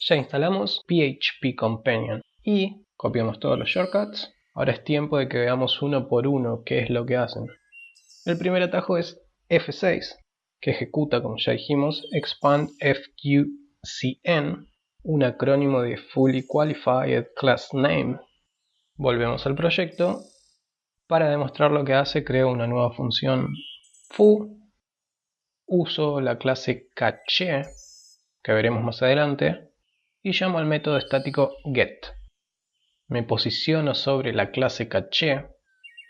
Ya instalamos PHP Companion y copiamos todos los shortcuts. Ahora es tiempo de que veamos uno por uno qué es lo que hacen. El primer atajo es F6, que ejecuta, como ya dijimos, expand FQCN, un acrónimo de Fully Qualified Class Name. Volvemos al proyecto. Para demostrar lo que hace, creo una nueva función foo. Uso la clase caché, que veremos más adelante, y llamo al método estático get. Me posiciono sobre la clase caché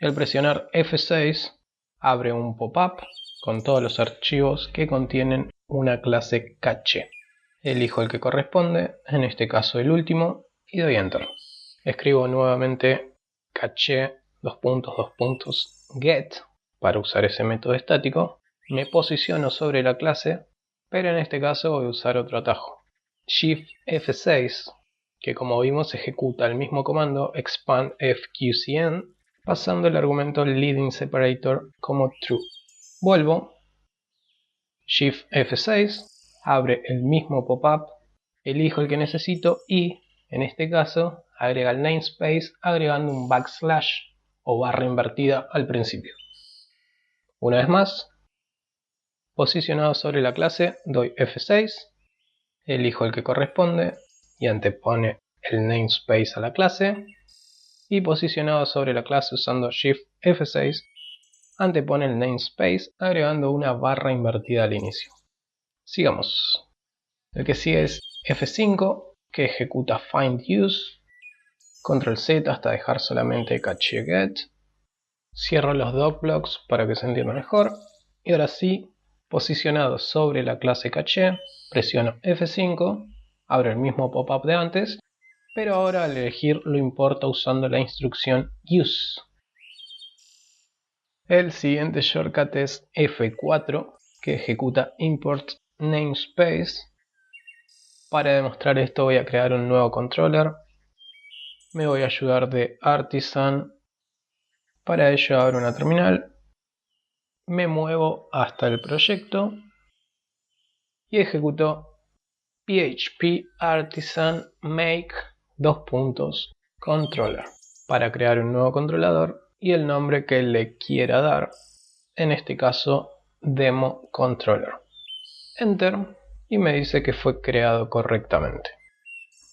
y al presionar F6 abre un pop-up con todos los archivos que contienen una clase caché. Elijo el que corresponde, en este caso el último, y doy enter. Escribo nuevamente caché get para usar ese método estático. Me posiciono sobre la clase, pero en este caso voy a usar otro atajo. Shift F6, que como vimos ejecuta el mismo comando expand FQCN, pasando el argumento leading separator como true. Vuelvo, Shift F6, abre el mismo pop-up, elijo el que necesito y, en este caso, agrega el namespace agregando un backslash o barra invertida al principio. Una vez más, posicionado sobre la clase, doy F6, elijo el que corresponde y antepone el namespace a la clase, y posicionado sobre la clase usando Shift F6, antepone el namespace agregando una barra invertida al inicio. Sigamos. El que sigue es F5, que ejecuta find use, control Z hasta dejar solamente caché get. Cierro los docblocks para que se entienda mejor. Y ahora sí, posicionado sobre la clase caché, presiono F5, abro el mismo pop-up de antes, pero ahora al elegir lo importa usando la instrucción use. El siguiente shortcut es F4, que ejecuta import namespace. Para demostrar esto voy a crear un nuevo controller. Me voy a ayudar de artisan. Para ello abro una terminal. Me muevo hasta el proyecto y ejecuto php artisan make controller para crear un nuevo controlador y el nombre que le quiera dar, en este caso demo controller. Enter y me dice que fue creado correctamente.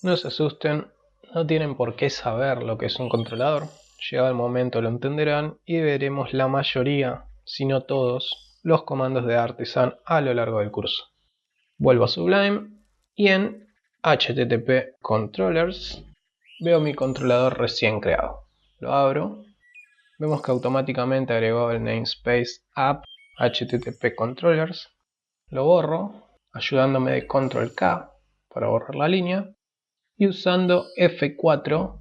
No se asusten, no tienen por qué saber lo que es un controlador. Llegado el momento lo entenderán y veremos la mayoría, si no todos, los comandos de Artisan a lo largo del curso. Vuelvo a Sublime y en HTTP Controllers veo mi controlador recién creado. Lo abro. Vemos que automáticamente agregó el namespace app HTTP Controllers. Lo borro, ayudándome de Control K para borrar la línea. Y usando F4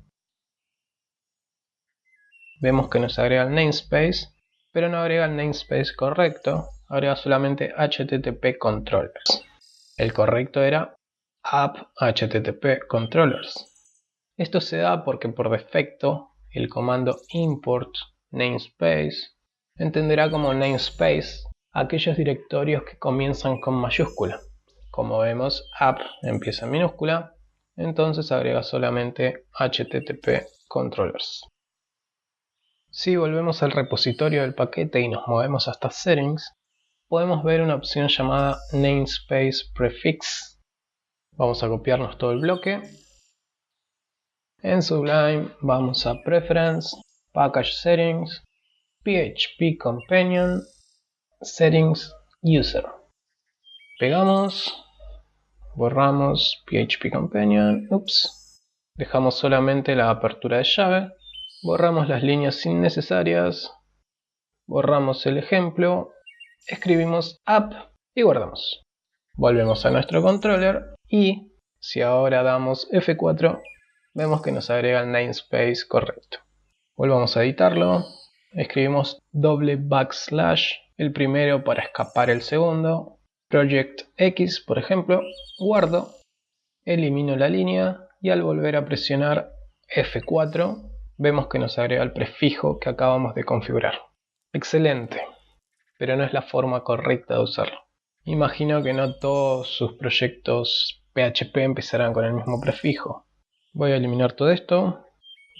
vemos que nos agrega el namespace, pero no agrega el namespace correcto, agrega solamente HTTP Controllers. El correcto era app HTTP Controllers. Esto se da porque por defecto el comando import namespace entenderá como namespace aquellos directorios que comienzan con mayúscula. Como vemos, app empieza en minúscula, entonces agrega solamente HTTP Controllers. Si volvemos al repositorio del paquete y nos movemos hasta Settings, podemos ver una opción llamada Namespace Prefix. Vamos a copiarnos todo el bloque. En Sublime vamos a Preference, Package Settings, PHP Companion, Settings User. Pegamos, borramos PHP Companion, dejamos solamente la apertura de llave, borramos las líneas innecesarias, borramos el ejemplo, escribimos app y guardamos. Volvemos a nuestro controller y si ahora damos F4 vemos que nos agrega el namespace correcto. Volvamos a editarlo, escribimos doble backslash, el primero para escapar el segundo, Project X por ejemplo, guardo, elimino la línea y al volver a presionar F4 vemos que nos agrega el prefijo que acabamos de configurar. Excelente, pero no es la forma correcta de usarlo. Imagino que no todos sus proyectos PHP empezarán con el mismo prefijo. Voy a eliminar todo esto,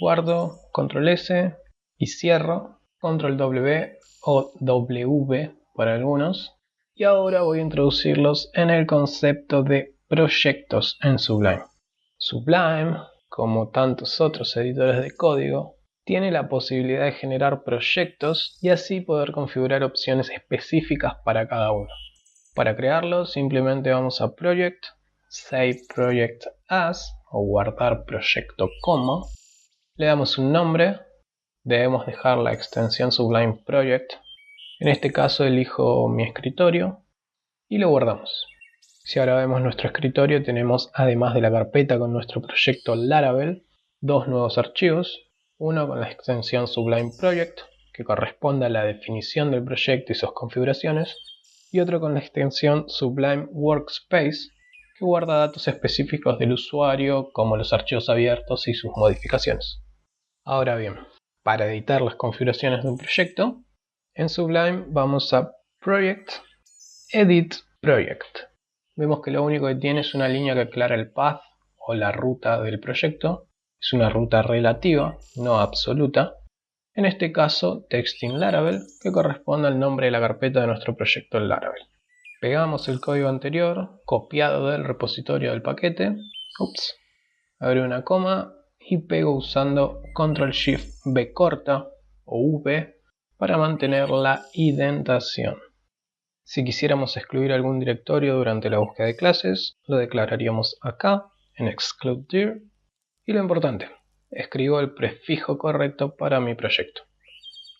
guardo, control S y cierro, control W o W para algunos. Y ahora voy a introducirlos en el concepto de proyectos en Sublime. Sublime, como tantos otros editores de código, tiene la posibilidad de generar proyectos y así poder configurar opciones específicas para cada uno. Para crearlo simplemente vamos a Project, Save Project As o guardar proyecto como, le damos un nombre, debemos dejar la extensión Sublime Project, en este caso elijo mi escritorio y lo guardamos. Si ahora vemos nuestro escritorio tenemos, además de la carpeta con nuestro proyecto Laravel, dos nuevos archivos, uno con la extensión Sublime Project que corresponde a la definición del proyecto y sus configuraciones, y otro con la extensión Sublime Workspace que guarda datos específicos del usuario como los archivos abiertos y sus modificaciones. Ahora bien, para editar las configuraciones de un proyecto, en Sublime vamos a Project, Edit Project. Vemos que lo único que tiene es una línea que aclara el path o la ruta del proyecto. Es una ruta relativa, no absoluta. En este caso, Texting Laravel, que corresponde al nombre de la carpeta de nuestro proyecto en Laravel. Pegamos el código anterior, copiado del repositorio del paquete. Abro una coma y pego usando Ctrl+Shift+V corta o V para mantener la indentación. Si quisiéramos excluir algún directorio durante la búsqueda de clases, lo declararíamos acá en exclude dir. Y lo importante, escribo el prefijo correcto para mi proyecto.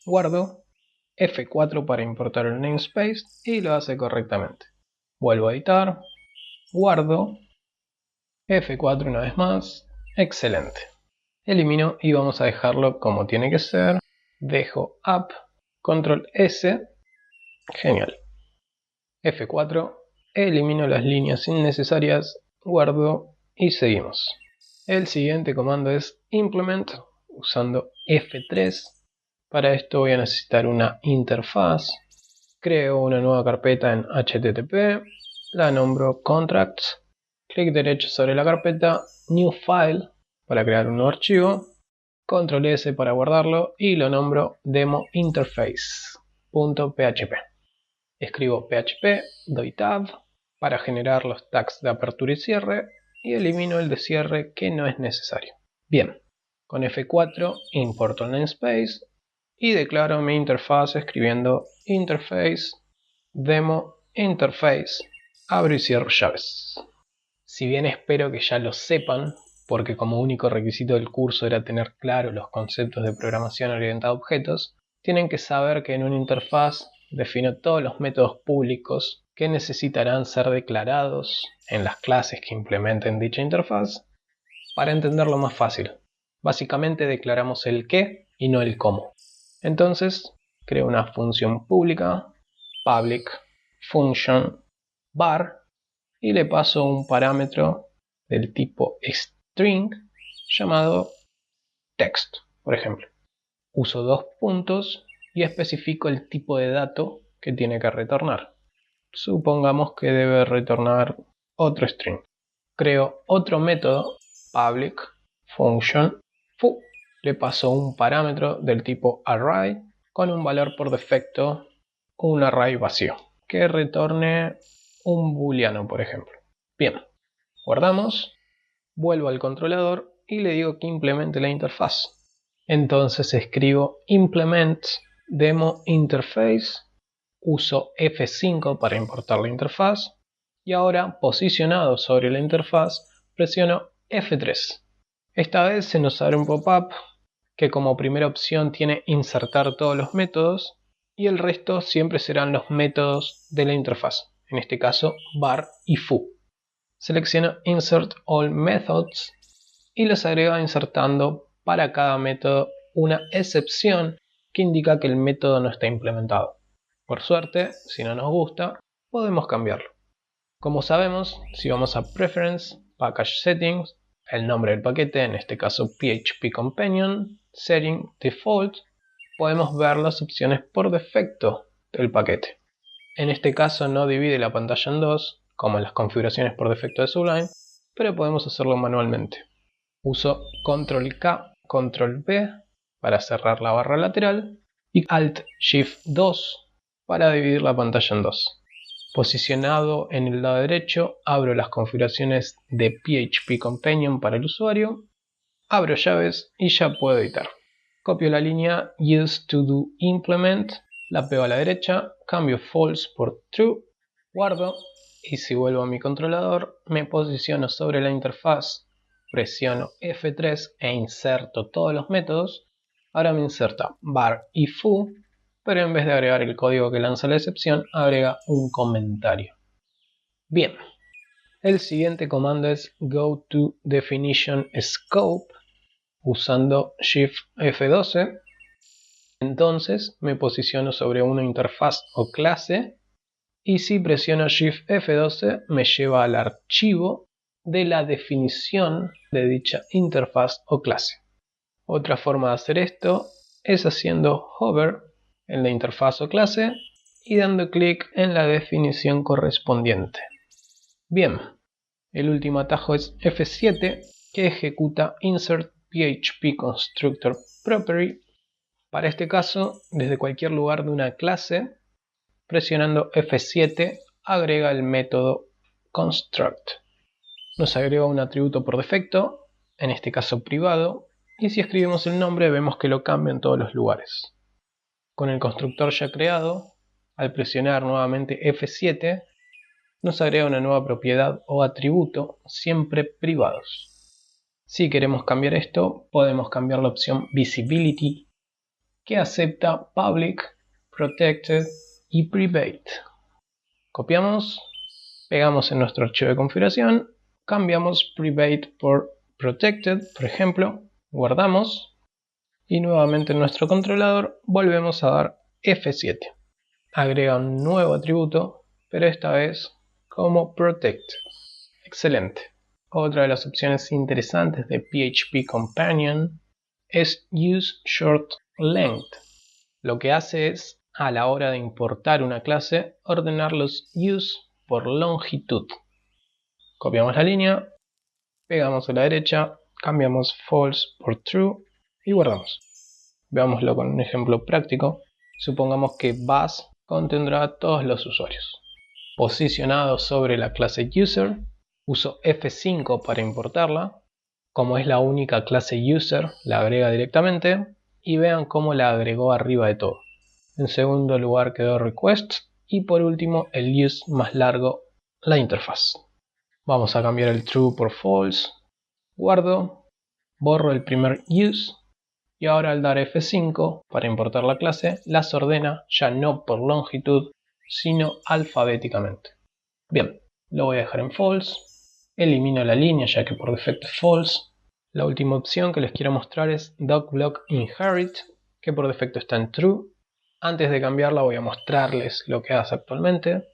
Guardo, F4 para importar el namespace y lo hace correctamente. Vuelvo a editar, guardo, F4 una vez más, excelente. Elimino y vamos a dejarlo como tiene que ser. Dejo up, control S, genial. F4, elimino las líneas innecesarias, guardo y seguimos. El siguiente comando es implement usando F3. Para esto voy a necesitar una interfaz. Creo una nueva carpeta en HTTP, la nombro contracts, clic derecho sobre la carpeta, new file para crear un nuevo archivo, control S para guardarlo y lo nombro demo interface.php. Escribo PHP, doy tab para generar los tags de apertura y cierre y elimino el de cierre que no es necesario. Bien, con F4 importo el namespace y declaro mi interfaz escribiendo interface demo interface, abro y cierro llaves. Si bien espero que ya lo sepan, porque como único requisito del curso era tener claro los conceptos de programación orientada a objetos, tienen que saber que en una interfaz defino todos los métodos públicos que necesitarán ser declarados en las clases que implementen dicha interfaz. Para entenderlo más fácil, básicamente declaramos el qué y no el cómo. Entonces, creo una función pública, public function var, y le paso un parámetro del tipo string llamado text, por ejemplo. Uso dos puntos y especifico el tipo de dato que tiene que retornar. Supongamos que debe retornar otro string. Creo otro método, public function foo. Le paso un parámetro del tipo array con un valor por defecto, un array vacío, que retorne un booleano, por ejemplo. Bien, guardamos, vuelvo al controlador y le digo que implemente la interfaz. Entonces escribo implement demo interface, uso F5 para importar la interfaz y ahora, posicionado sobre la interfaz, presiono F3. Esta vez se nos abre un pop-up que como primera opción tiene insertar todos los métodos y el resto siempre serán los métodos de la interfaz, en este caso var y foo. Selecciono Insert All Methods y los agrego insertando para cada método una excepción que indica que el método no está implementado. Por suerte, si no nos gusta, podemos cambiarlo. Como sabemos, si vamos a Preference, Package Settings, el nombre del paquete, en este caso PHP Companion, Setting Default, podemos ver las opciones por defecto del paquete. En este caso no divide la pantalla en dos, como en las configuraciones por defecto de Sublime, pero podemos hacerlo manualmente. Uso Control K, Control V para cerrar la barra lateral y Alt Shift 2 para dividir la pantalla en dos. Posicionado en el lado derecho, abro las configuraciones de PHP Companion para el usuario, abro llaves y ya puedo editar. Copio la línea Use to do implement, la pego a la derecha, cambio false por true, guardo y si vuelvo a mi controlador me posiciono sobre la interfaz, presiono F3 e inserto todos los métodos. Ahora me inserta var y foo, pero en vez de agregar el código que lanza la excepción, agrega un comentario. Bien, el siguiente comando es go to definition scope usando Shift F12. Entonces me posiciono sobre una interfaz o clase y si presiono Shift F12 me lleva al archivo de la definición de dicha interfaz o clase. Otra forma de hacer esto es haciendo hover en la interfaz o clase y dando clic en la definición correspondiente. Bien, el último atajo es F7 que ejecuta insert PHP constructor property. Para este caso, desde cualquier lugar de una clase, presionando F7 agrega el método construct. Nos agrega un atributo por defecto, en este caso privado, y si escribimos el nombre vemos que lo cambia en todos los lugares. Con el constructor ya creado, al presionar nuevamente F7, nos agrega una nueva propiedad o atributo, siempre privados. Si queremos cambiar esto, podemos cambiar la opción Visibility, que acepta Public, Protected y Private. Copiamos, pegamos en nuestro archivo de configuración, cambiamos Private por Protected, por ejemplo, guardamos y nuevamente en nuestro controlador volvemos a dar F7. Agrega un nuevo atributo, pero esta vez como Protect. Excelente. Otra de las opciones interesantes de PHP Companion es Use Short Length. Lo que hace es, a la hora de importar una clase, ordenar los use por longitud. Copiamos la línea, pegamos a la derecha, cambiamos false por true y guardamos. Veámoslo con un ejemplo práctico. Supongamos que bus contendrá a todos los usuarios. Posicionado sobre la clase user, uso F5 para importarla. Como es la única clase user, la agrega directamente y vean cómo la agregó arriba de todo. En segundo lugar quedó request y por último el use más largo, la interfaz. Vamos a cambiar el true por false, guardo, borro el primer use y ahora al dar F5 para importar la clase las ordena ya no por longitud sino alfabéticamente. Bien, lo voy a dejar en false, elimino la línea ya que por defecto es false. La última opción que les quiero mostrar es DocBlock Inherit, que por defecto está en True. Antes de cambiarla voy a mostrarles lo que hace actualmente.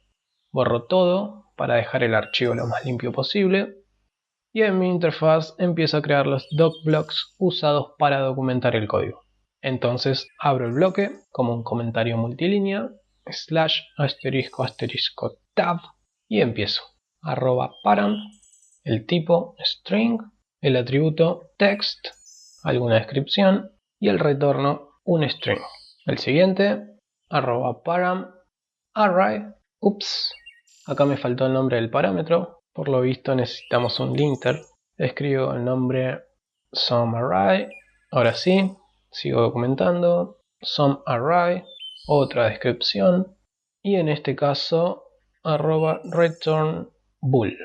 Borro todo para dejar el archivo lo más limpio posible. Y en mi interfaz empiezo a crear los DocBlocks usados para documentar el código. Entonces abro el bloque como un comentario multilínea, / *** tab y empiezo. @param, el tipo string, el atributo text, alguna descripción y el retorno un string. El siguiente, @param array. Ups, acá me faltó el nombre del parámetro, por lo visto necesitamos un linter. Escribo el nombre SomeArray. Ahora sí, sigo documentando. SomeArray, otra descripción y en este caso @return bool.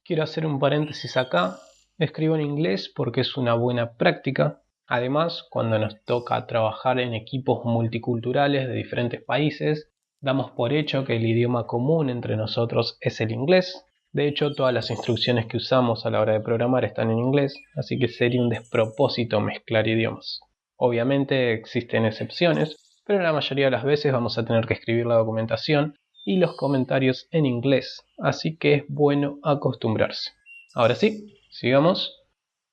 Quiero hacer un paréntesis acá. Escribo en inglés porque es una buena práctica. Además, cuando nos toca trabajar en equipos multiculturales de diferentes países, damos por hecho que el idioma común entre nosotros es el inglés. De hecho, todas las instrucciones que usamos a la hora de programar están en inglés, así que sería un despropósito mezclar idiomas. Obviamente existen excepciones, pero la mayoría de las veces vamos a tener que escribir la documentación y los comentarios en inglés, así que es bueno acostumbrarse. Ahora sí, sigamos,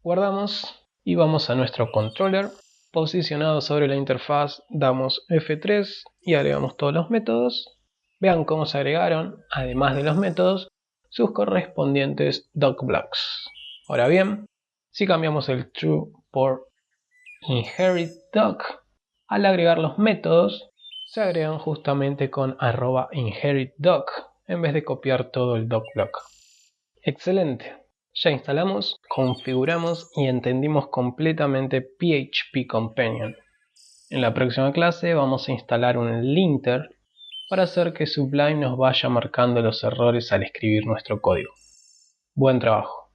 guardamos y vamos a nuestro controller. Posicionado sobre la interfaz damos F3 y agregamos todos los métodos. Vean cómo se agregaron, además de los métodos, sus correspondientes docblocks. Ahora bien, si cambiamos el true por inheritDoc, al agregar los métodos, se agregan justamente con @inheritDoc en vez de copiar todo el docblock. Excelente. Ya instalamos, configuramos y entendimos completamente PHP Companion. En la próxima clase vamos a instalar un linter para hacer que Sublime nos vaya marcando los errores al escribir nuestro código. Buen trabajo.